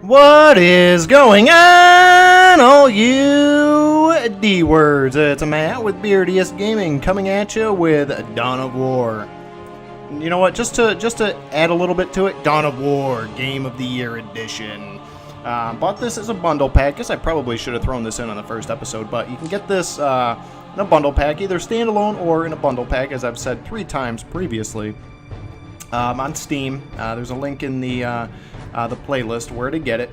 What is going on, all you D-words? It's Matt with Beardiest Gaming coming at you with Dawn of War. You know what? Just to add a little bit to it, Dawn of War Game of the Year Edition. Bought this as a bundle pack. Guess I probably should have thrown this in on the first episode, but you can get this in a bundle pack, either standalone or in a bundle pack, as I've said 3 times previously. On Steam, there's a link in the playlist where to get it.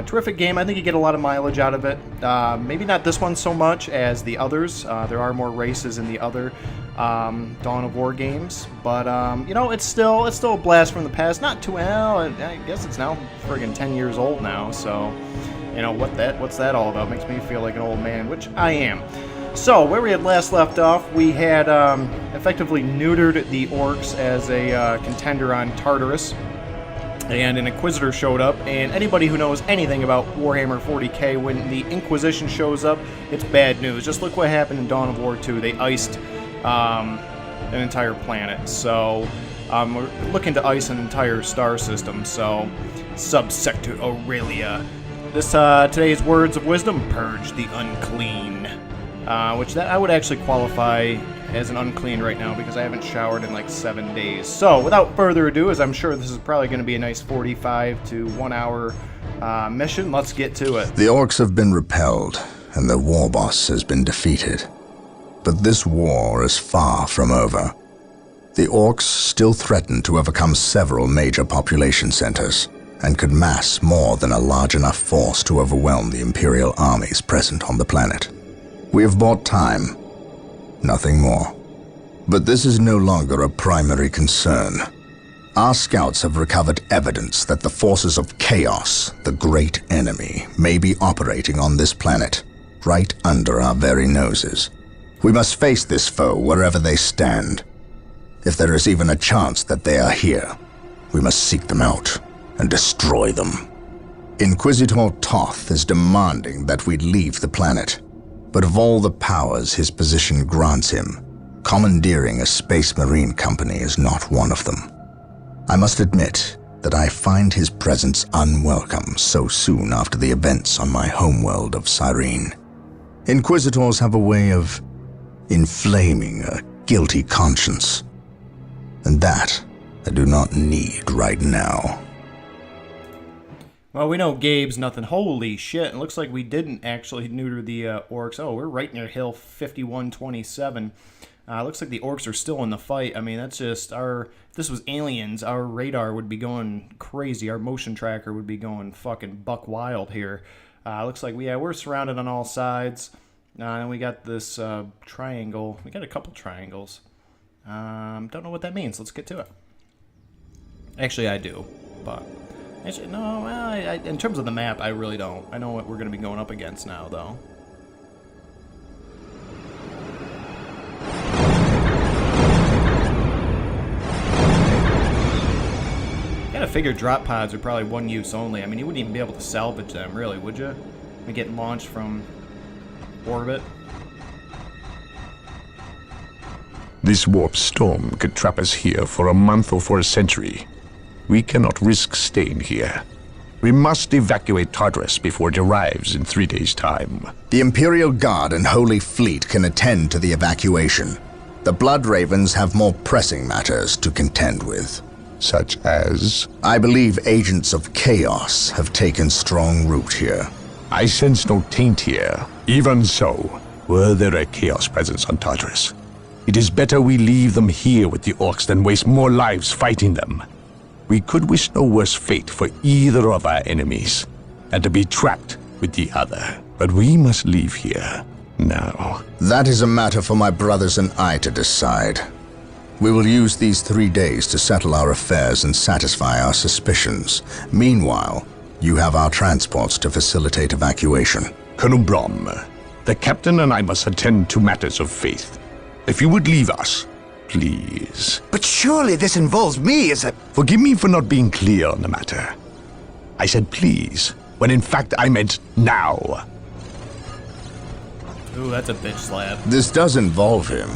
Terrific game. I think you get a lot of mileage out of it. Maybe not this one so much as the others. There are more races in the other Dawn of War games, but you know, it's still a blast from the past. Not too well. I guess it's now friggin' 10 years old now. So, you know what's that all about? Makes me feel like an old man, which I am. So, where we had last left off, we had effectively neutered the Orks as a contender on Tartarus, and an Inquisitor showed up, and anybody who knows anything about Warhammer 40k, when the Inquisition shows up, it's bad news. Just look what happened in Dawn of War 2. They iced an entire planet, so we're looking to ice an entire star system, so Subsector Aurelia. Today's words of wisdom: purge the unclean. Which I would actually qualify as an unclean right now because I haven't showered in like 7 days. So without further ado, as I'm sure this is probably going to be a nice 45 to 1 hour mission, let's get to it. The Orks have been repelled and their war boss has been defeated. But this war is far from over. The Orks still threaten to overcome several major population centers and could mass more than a large enough force to overwhelm the Imperial armies present on the planet. We have bought time, nothing more. But this is no longer a primary concern. Our scouts have recovered evidence that the forces of Chaos, the great enemy, may be operating on this planet, right under our very noses. We must face this foe wherever they stand. If there is even a chance that they are here, we must seek them out and destroy them. Inquisitor Toth is demanding that we leave the planet. But of all the powers his position grants him, commandeering a space marine company is not one of them. I must admit that I find his presence unwelcome so soon after the events on my homeworld of Cyrene. Inquisitors have a way of inflaming a guilty conscience, and that I do not need right now. Well, we know Gabe's nothing. Holy shit. It looks like we didn't actually neuter the Orks. Oh, we're right near Hill 5127. Looks like the Orks are still in the fight. I mean, that's just if this was aliens, our radar would be going crazy. Our motion tracker would be going fucking buck wild here. Looks like we're surrounded on all sides. And we got this triangle. We got a couple triangles. Don't know what that means. Let's get to it. Actually, I do, but... Actually, no, well, in terms of the map, I really don't. I know what we're going to be going up against now, though. Gotta figure drop pods are probably one use only. I mean, you wouldn't even be able to salvage them, really, would you? We get launched from orbit. This warp storm could trap us here for a month or for a century. We cannot risk staying here. We must evacuate Tartarus before it arrives in 3 days' time. The Imperial Guard and Holy Fleet can attend to the evacuation. The Blood Ravens have more pressing matters to contend with. Such as? I believe agents of Chaos have taken strong root here. I sense no taint here. Even so, were there a Chaos presence on Tartarus, it is better we leave them here with the Orks than waste more lives fighting them. We could wish no worse fate for either of our enemies, and to be trapped with the other. But we must leave here now. That is a matter for my brothers and I to decide. We will use these 3 days to settle our affairs and satisfy our suspicions. Meanwhile, you have our transports to facilitate evacuation. Colonel Brom, the captain and I must attend to matters of faith. If you would leave us, please. But surely this involves me as a... Forgive me for not being clear on the matter. I said please, when in fact I meant now. Ooh, that's a bitch slap. This does involve him.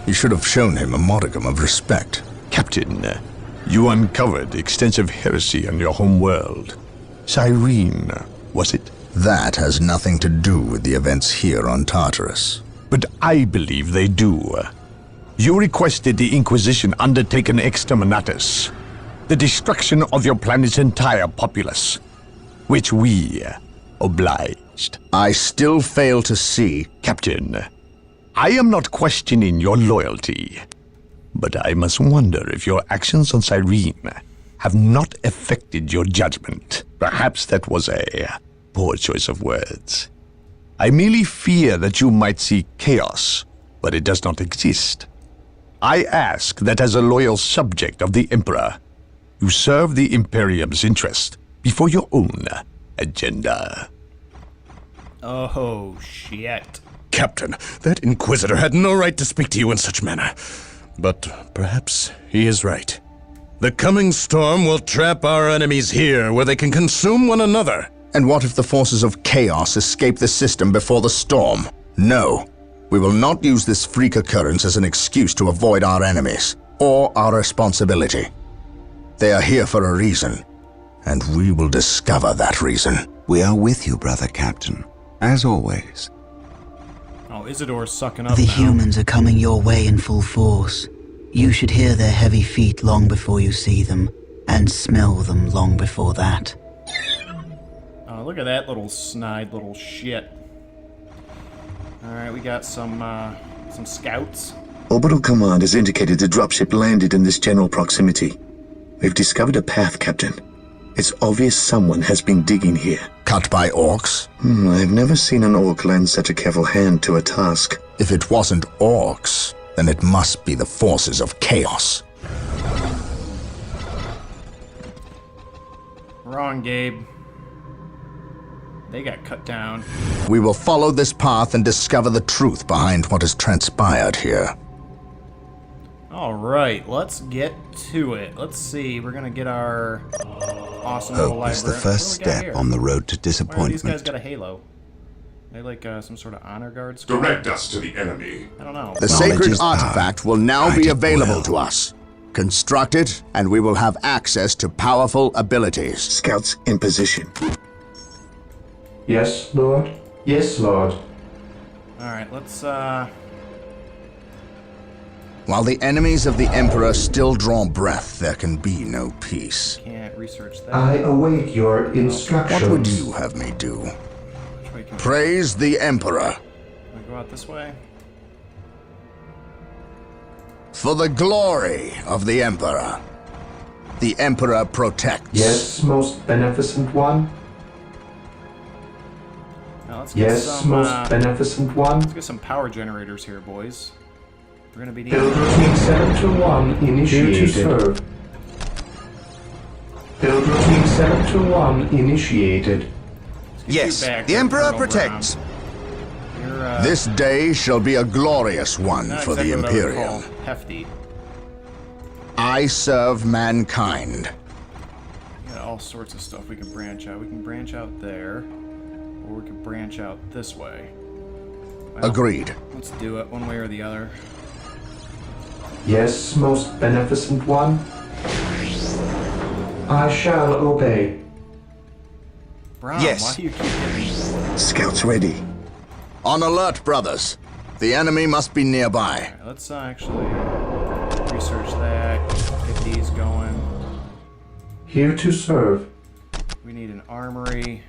You should have shown him a modicum of respect. Captain, you uncovered extensive heresy on your home world. Cyrene, was it? That has nothing to do with the events here on Tartarus. But I believe they do. You requested the Inquisition undertake an exterminatus, the destruction of your planet's entire populace, which we obliged. I still fail to see. Captain, I am not questioning your loyalty, but I must wonder if your actions on Cyrene have not affected your judgment. Perhaps that was a poor choice of words. I merely fear that you might see chaos, but it does not exist. I ask that as a loyal subject of the Emperor, you serve the Imperium's interest before your own agenda. Oh, shit. Captain, that Inquisitor had no right to speak to you in such manner. But perhaps he is right. The coming storm will trap our enemies here, where they can consume one another. And what if the forces of chaos escape the system before the storm? No. We will not use this freak occurrence as an excuse to avoid our enemies, or our responsibility. They are here for a reason, and we will discover that reason. We are with you, brother Captain, as always. Oh, Isidor's sucking up The now. humans are coming your way in full force. You should hear their heavy feet long before you see them, and smell them long before that. Oh, look at that little snide little shit. Alright, we got some scouts. Orbital Command has indicated the dropship landed in this general proximity. We've discovered a path, Captain. It's obvious someone has been digging here. Cut by orcs? I've never seen an orc lend such a careful hand to a task. If it wasn't orcs, then it must be the forces of chaos. Wrong, Gabe. They got cut down. We will follow this path and discover the truth behind what has transpired here. Alright, let's get to it. Let's see, we're gonna get our awesome little Hope library. is the What first do we got step here? on the road to Why are these guys disappointment. got a halo? They like some sort of honor guard squad? Direct us to the enemy. I don't know. The Knowledge sacred is power. artifact will now Guide be it available well. to us. Construct it, and we will have access to powerful abilities. Scouts in position. Yes, Lord. Yes, Lord. Alright, let's While the enemies of the Emperor still draw breath, there can be no peace. can't research that. I await your instructions. What would you have me do? Which way can Praise the Emperor. we go out this way? For the glory of the Emperor. The Emperor protects. Yes, most beneficent one. Now let's get Yes, some most beneficent one. let's get some power generators here, boys. We're gonna be needing Build routine 721 initiated. Here to serve. Build routine 721 initiated. Yes, back the there, Emperor Colonel protects. Brown. You're This day shall be a glorious one not for the exactly what I would Imperium. call hefty. I serve mankind. We got all sorts of stuff we can branch out. We can branch out there, or we can branch out this way. Well, Agreed. let's do it one way or the other. Yes, most beneficent one. I shall obey. Brown, Yes. why do you keep getting... Scouts ready. On alert, brothers. The enemy must be nearby. Alright, let's actually research that, get these going. Here to serve. We need an armory.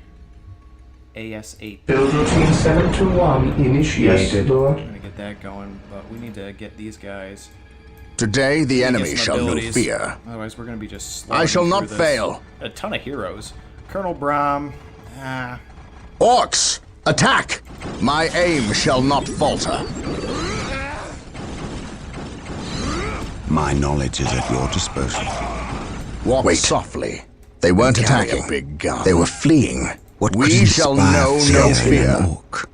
AS8. Build routine 721 initiated. Yes, Lord. I'm gonna get that going, but we need to get these guys. Today the Get enemy some shall know abilities. fear. Otherwise, we're gonna be just. I shall slogging not through this. fail. A ton of heroes. Colonel Brom. Orcs, attack! My aim shall not falter. My knowledge is at your disposal. Walk softly. They weren't Carry a attacking. big gun. They were fleeing. What We could shall inspire know no fear in an fear. orc?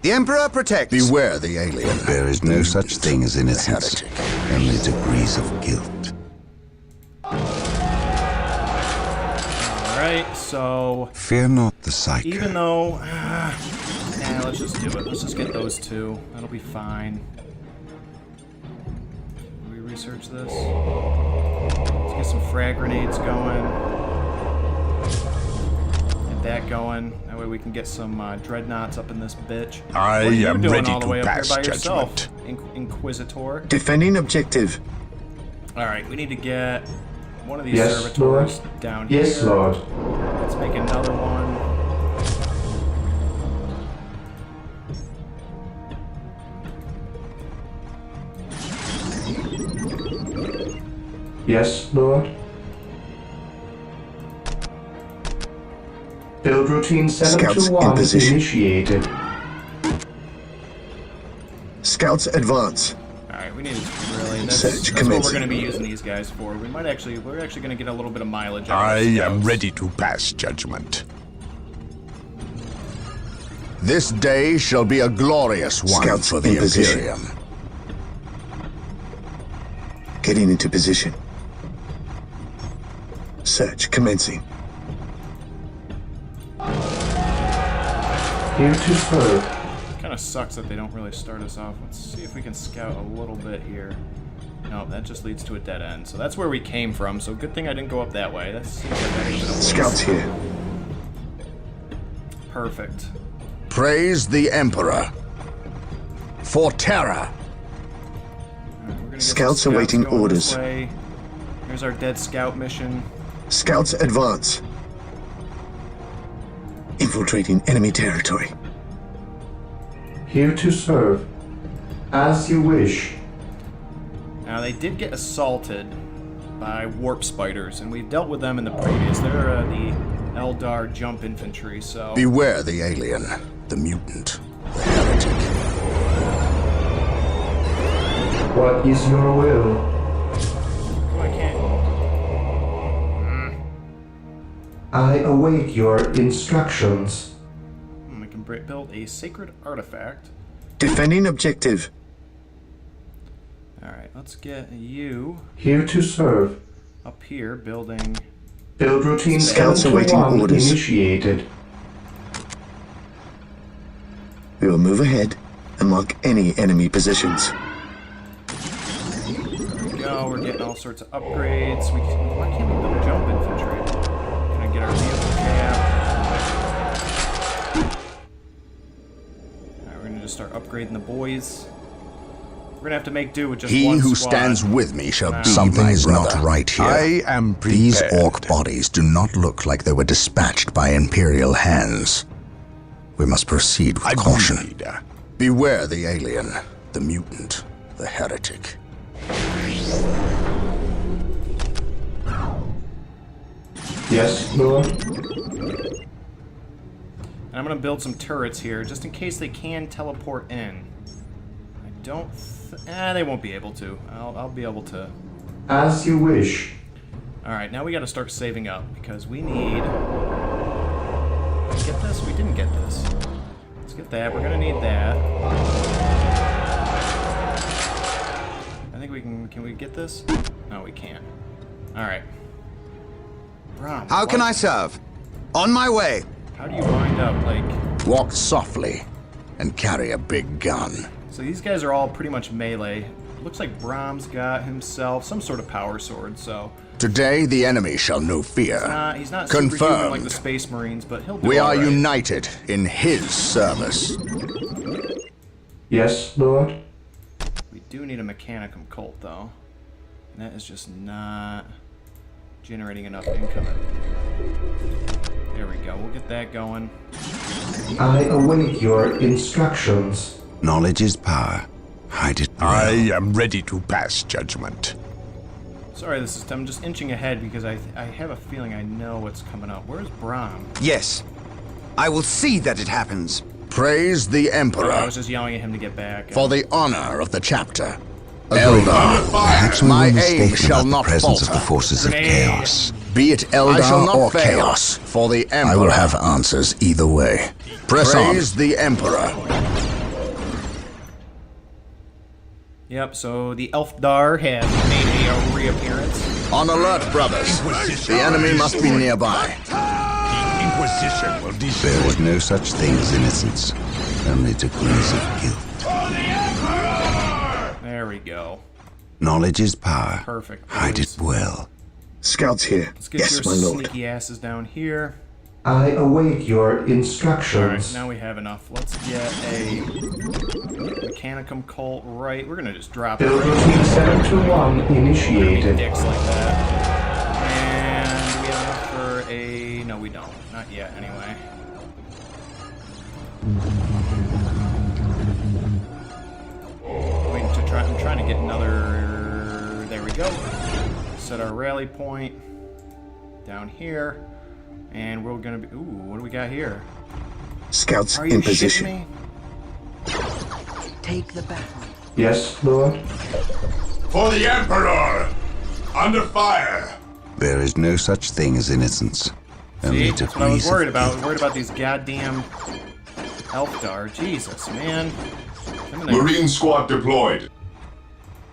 The Emperor protects. Beware the alien. There is no such thing as innocence, Heretic. only degrees of guilt. Alright, so. Fear not the psycho. Even though. Nah, let's just do it. Let's just get those two. That'll be fine. Do we research this? Let's get some frag grenades going. that going. That way we can get some dreadnoughts up in this bitch. I What are you am doing ready all the to way up here pass by yourself, judgment. Inquisitor? Defending objective. Alright, we need to get one of these Yes, servitors Lord. down here. Yes, Lord. Let's make another one. Yes, Lord. Build routine Scouts in 721 position. initiated. Scouts advance. Alright, we need to really. That's Search what we're commencing. going to be using these guys for. We're actually going to get a little bit of mileage out I of the am scouts. ready to pass judgment. This day shall be a glorious one Scouts for the in position. Imperium. Getting into position. Search commencing. Here to serve. Kind of sucks that they don't really start us off. Let's see if we can scout a little bit here. No, that just leads to a dead end. So that's where we came from. So good thing I didn't go up that way. That seems like that would've been a waste. Scouts here. Perfect. Praise the Emperor. For terror. Alright, we're gonna get Scouts some awaiting going orders. this way. Here's our dead scout mission. Scouts advance. Infiltrating enemy territory. Here to serve. As you wish. Now they did get assaulted by warp spiders, and we've dealt with them in the previous. They're the Elfdar jump infantry, so Beware the alien, the mutant, the heretic. What is your will? I can't. I await your instructions. We can build a sacred artifact. Defending objective. All right, let's get you Here to serve. up here building. Build routine Scouts awaiting 721 orders. initiated. We will move ahead and mark any enemy positions. There we go. We're getting all sorts of upgrades. Why can't we build jump infantry? Can I get our vehicle cap? All right, we're gonna just start upgrading the boys. We're gonna have to make do with just He one who squad. stands with me shall be Something my is brother. not right here. I am prepared. These orc bodies do not look like they were dispatched by Imperial hands. We must proceed with caution. Agreed. Beware the alien, the mutant, the heretic. Yes, Lord. And I'm gonna build some turrets here, just in case they can teleport in. I don't. They won't be able to. I'll be able to. As you wish. All right, now we got to start saving up because we need. Get this? We didn't get this. Let's get that. We're gonna need that. I think we can. Can we get this? No, we can't. All right. Brom, How can I serve? On my way. How do you wind up like? Walk softly and carry a big gun. So these guys are all pretty much melee. Looks like Brahm's got himself some sort of power sword. So Today the enemy shall know fear. he's not superhuman Confirmed. like the Space Marines, but he'll do We all are right. united in his service. Yes, Lord. We do need a Mechanicum cult, though. And that is just not generating enough income. There we go. We'll get that going. I await your instructions. Knowledge is power. Hide it well. I am ready to pass judgment. Sorry, I'm just inching ahead because I have a feeling I know what's coming up. Where's Brahm? Yes. I will see that it happens. Praise the I Emperor was just yelling at him to get back. for the honor of the chapter. Perhaps Eldar, we my were aim mistaken shall about the not presence of falter. the forces of Grenade. chaos. Be it Eldar I shall not or fail. chaos, for the Emperor. I will have answers either way. Press on. Praise the Emperor. Yep, so the Elfdar have made a reappearance. On alert, brothers. The enemy must be nearby. The Inquisition will There was no such thing as innocence, only degrees of guilt. There we go. Knowledge is power. Perfect. Hide boys. it well. Scouts here. Let's get Yes, your my lord. sneaky asses down here. I await your Alright, instructions. now we have enough. Let's get a Mechanicum Colt right. We're gonna just drop it Build right routine 721 We're gonna be initiated. dicks like that. And we have enough for a... No, we don't. Not yet, anyway. Waiting to try... I'm trying to get another... There we go. Set our rally point down here. And we're gonna be... Ooh, what do we got here? Scouts Are in you position. shitting me? Take the battle. Yes, Lord? For the Emperor! Under fire! There is no such thing as innocence. Only See, that's what I was degrees worried of about. I was guilt. worried about these goddamn Elfdar. Jesus, man. I'm gonna- Marine squad deployed.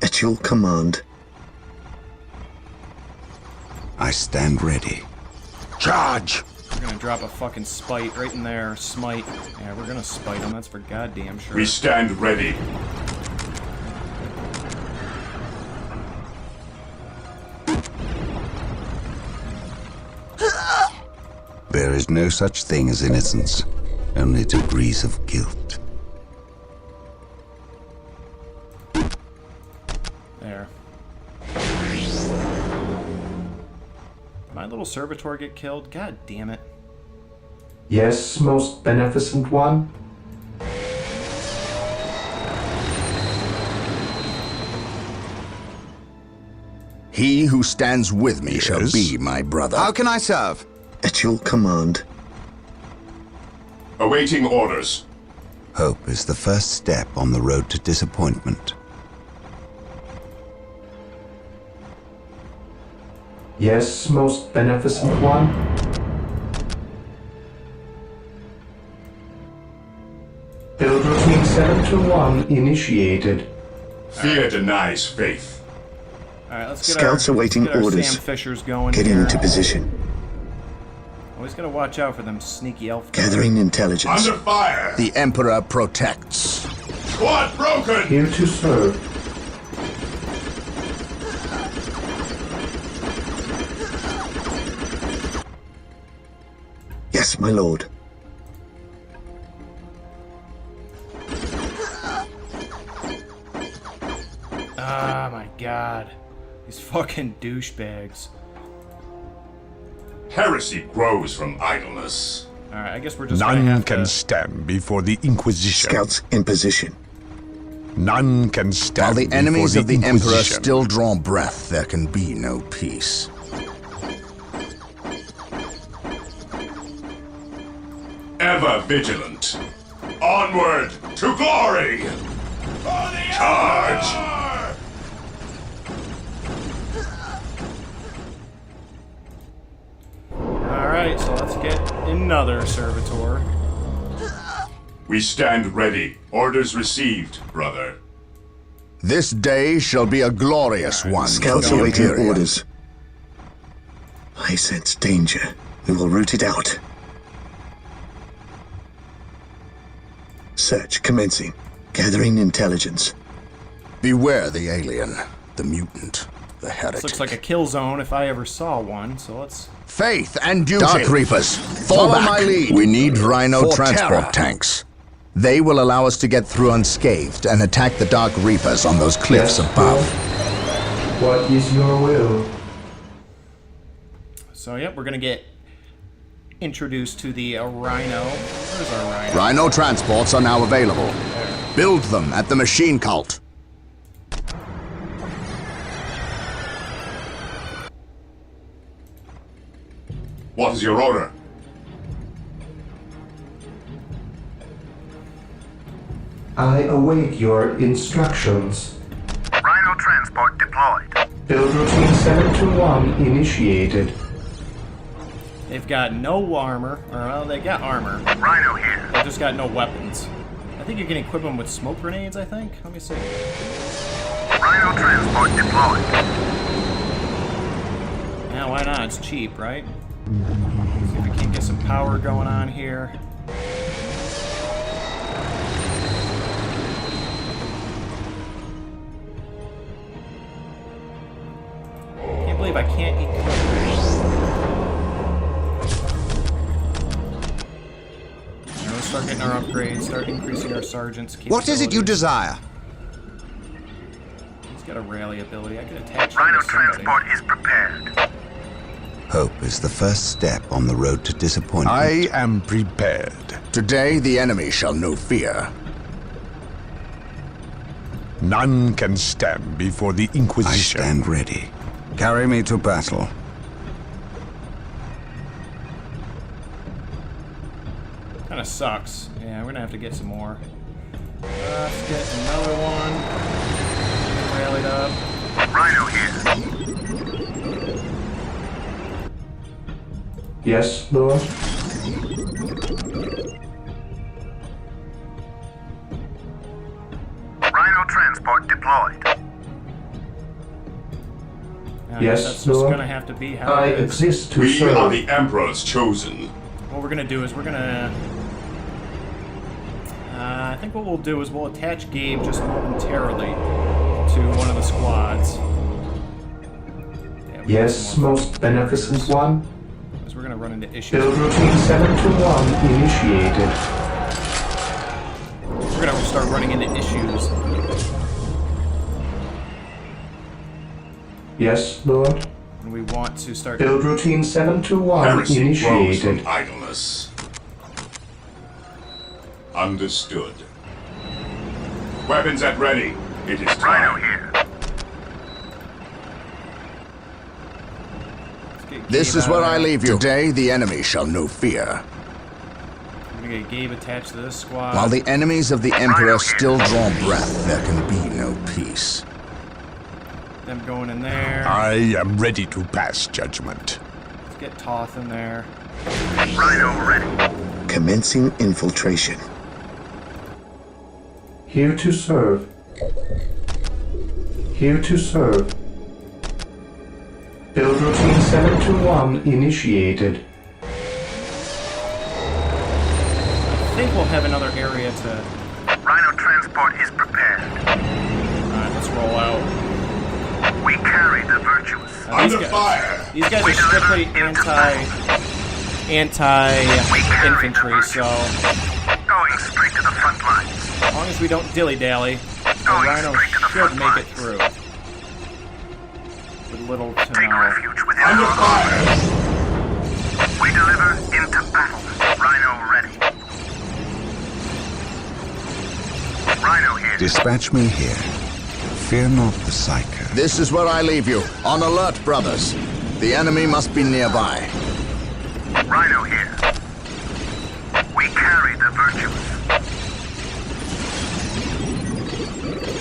At your command. I stand ready. Charge! We're gonna drop a fucking spite right in there. Smite. Yeah, we're gonna spite them. That's for goddamn sure. We stand ready. There is no such thing as innocence. Only degrees of guilt. There. My little servitor get killed? God damn it. Yes, most beneficent one? He who stands with me shall Yes? be my brother. How can I serve? At your command. Awaiting orders. Hope is the first step on the road to disappointment. Yes, most beneficent one? Build routine 721 initiated. Fear denies faith. Alright, let's get Scouts our, awaiting let's get our orders. Sam Fishers going Getting here. into position. Always gotta watch out for them sneaky elf. Gathering intelligence. Under fire! The Emperor protects. Squad broken! Here to serve. Yes, my lord. Ah, my god. These fucking douchebags. Heresy grows from idleness. Alright, I guess we're just gonna None have can to... stand before the Inquisition. Scouts in position. None can stand While the before enemies the of the Emperor Inquisition. still draw breath, there can be no peace. Ever vigilant. Onward to glory! Charge! Alright, so let's get another servitor. We stand ready. Orders received, brother. This day shall be a glorious one. Scouts for the awaiting Imperium. orders. I sense danger. We will root it out. Search commencing. Gathering intelligence. Beware the alien, the mutant, the heretic. This looks like a kill zone if I ever saw one, so let's... Faith and duty. Dark Reapers, follow my lead. We need Rhino transport tanks. They will allow us to get through unscathed and attack the Dark Reapers on those cliffs Yes, above. Lord? What is your will? So, yep, we're gonna get introduced to the Rhino. Where's our Rhino? Rhino transports are now available. Build them at the machine cult. What is your order? I await your instructions. Rhino transport deployed. Build routine 721 initiated. They've got no armor, or well, they got armor. Rhino here. They just got no weapons. I think you can equip them with smoke grenades, I think? Let me see. Rhino transport deployed. Yeah, why not? It's cheap, right? See if we can get some power going on here. Can't believe I can't equip. we're getting our upgrades. Start increasing our sergeant's capabilities. What is it you desire? He's got a rally ability. I could attach him Rhino to somebody. transport is prepared. Hope is the first step on the road to disappointment. I am prepared. Today the enemy shall know fear. None can stand before the I Inquisition. stand ready. Carry me to battle. Kind of sucks. Yeah, we're gonna have to get some more. Let's get another one. Rallied up. Rhino here. Yes, Lord? Rhino transport deployed. I Yes, guess that's just Lord. gonna have to be how I it is. exist to We serve. are the Emperor's chosen. What we're gonna do is we're gonna... I think what we'll do is we'll attach Gabe just momentarily to one of the squads. Yeah, we Yes, got some more most beneficent one. because we're gonna run into issues. Build routine 721 initiated. We're gonna start running into issues. Yes, Lord? And we want to start... Build routine 721 Heresy grows initiated. from idleness. Understood. Weapons at ready. It is Rhino time. here. Let's get This Gabe is where out of I there. leave you. Today the enemy shall know fear. We're gonna get Gabe attached to this squad. While the enemies of the Emperor still draw breath, there can be no peace. Them going in there. I am ready to pass judgment. Let's get Toth in there. Rhino ready. Commencing infiltration. Here to serve. Here to serve. Build routine 721 initiated. I think we'll have another area to... Rhino transport is prepared. Alright, let's roll out. We carry the virtuous. Under fire. These guys are strictly anti-infantry, so Going straight to the front lines. as long as we don't dilly-dally, the Going Rhino straight to the should front make it lines. through. With little to Take no... refuge within Under our fire. We deliver into battle. Rhino ready. Rhino here. Dispatch me here. Fear not the psycho. This is where I leave you. On alert, brothers. The enemy must be nearby. Rhino here. We carry the virtuous.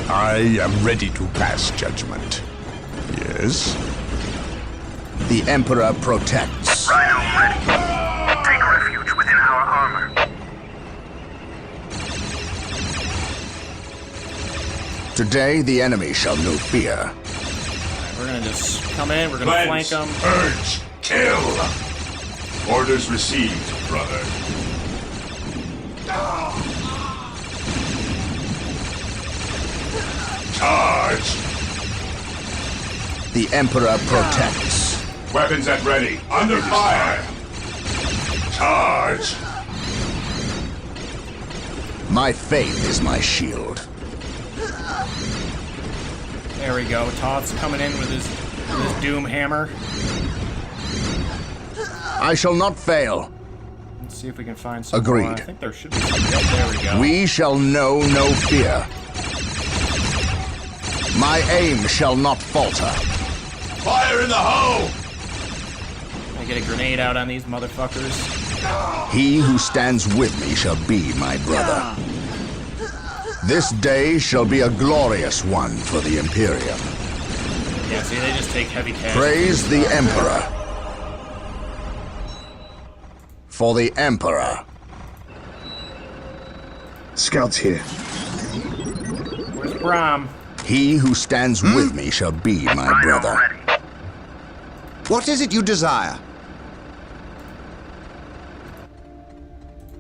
I am ready to pass judgment. Yes? The Emperor protects. Rhino ready. Take refuge within our armor. Today the enemy shall know fear. We're gonna just come in, we're gonna flank Cleanse. them. Purge. Kill. Orders received, brother. Charge. The Emperor protects. Weapons at ready. Under fire. Charge. My faith is my shield. There we go. Toth's coming in with his doom hammer. I shall not fail. Let's see if we can find some Agreed. more. I think there should be some. Yep, there we go. We shall know no fear. My aim shall not falter. Fire in the hole. I get a grenade out on these motherfuckers. He who stands with me shall be my brother. This day shall be a glorious one for the Imperium. Yeah, see, they just take heavy casualties. Praise the Emperor. For the Emperor. Scouts here. Where's Brom? He who stands with me shall be my Rhino brother. ready. What is it you desire?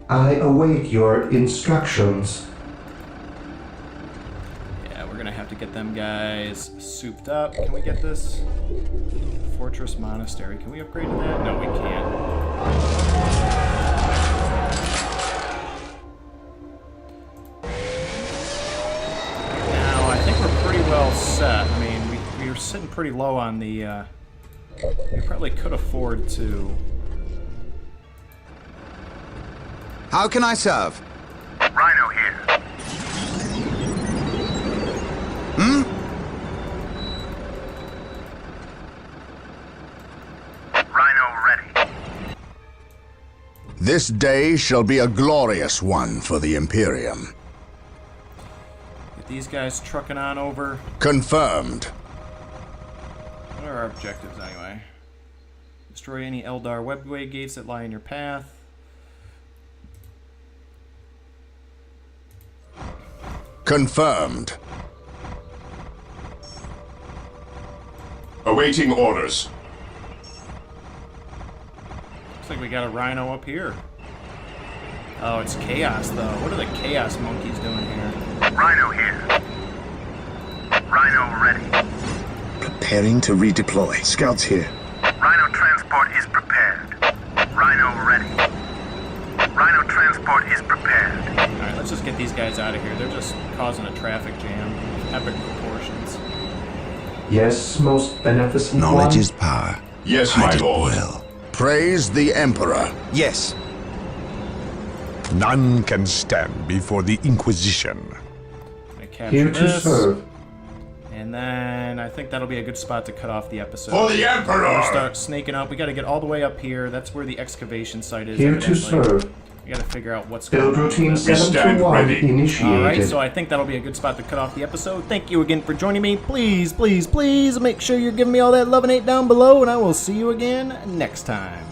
I await your instructions. Yeah, we're gonna have to get them guys souped up. Can we get this? Fortress Monastery. Can we upgrade to that? No, we can't. pretty low on the, you probably could afford to... How can I serve? Rhino here. Rhino ready. This day shall be a glorious one for the Imperium. Get these guys trucking on over. Confirmed. What are our objectives anyway? Destroy any Elfdar webway gates that lie in your path. Confirmed. Awaiting orders. Looks like we got a rhino up here. Oh, it's chaos though. What are the chaos monkeys doing here? Rhino here. Rhino ready. Preparing to redeploy. Scouts here. Rhino transport is prepared. Rhino ready. Rhino transport is prepared. Alright, let's just get these guys out of here. They're just causing a traffic jam. Epic proportions. Yes, most beneficent Knowledge one. is power. Yes, my Hide it lord. well. Praise the Emperor. Yes. None can stand before the Inquisition. Gonna capture Here to this. serve. And then I think that'll be a good spot to cut off the episode. For the Emperor! We're gonna start snaking up. We gotta get all the way up here. That's where the excavation site is. Here to evidently. serve. We gotta figure out what's Build going on. routine with this. 7 to 1 ready. initiated. Alright, so I think that'll be a good spot to cut off the episode. Thank you again for joining me. Please, please, please make sure you're giving me all that love and hate down below, and I will see you again next time.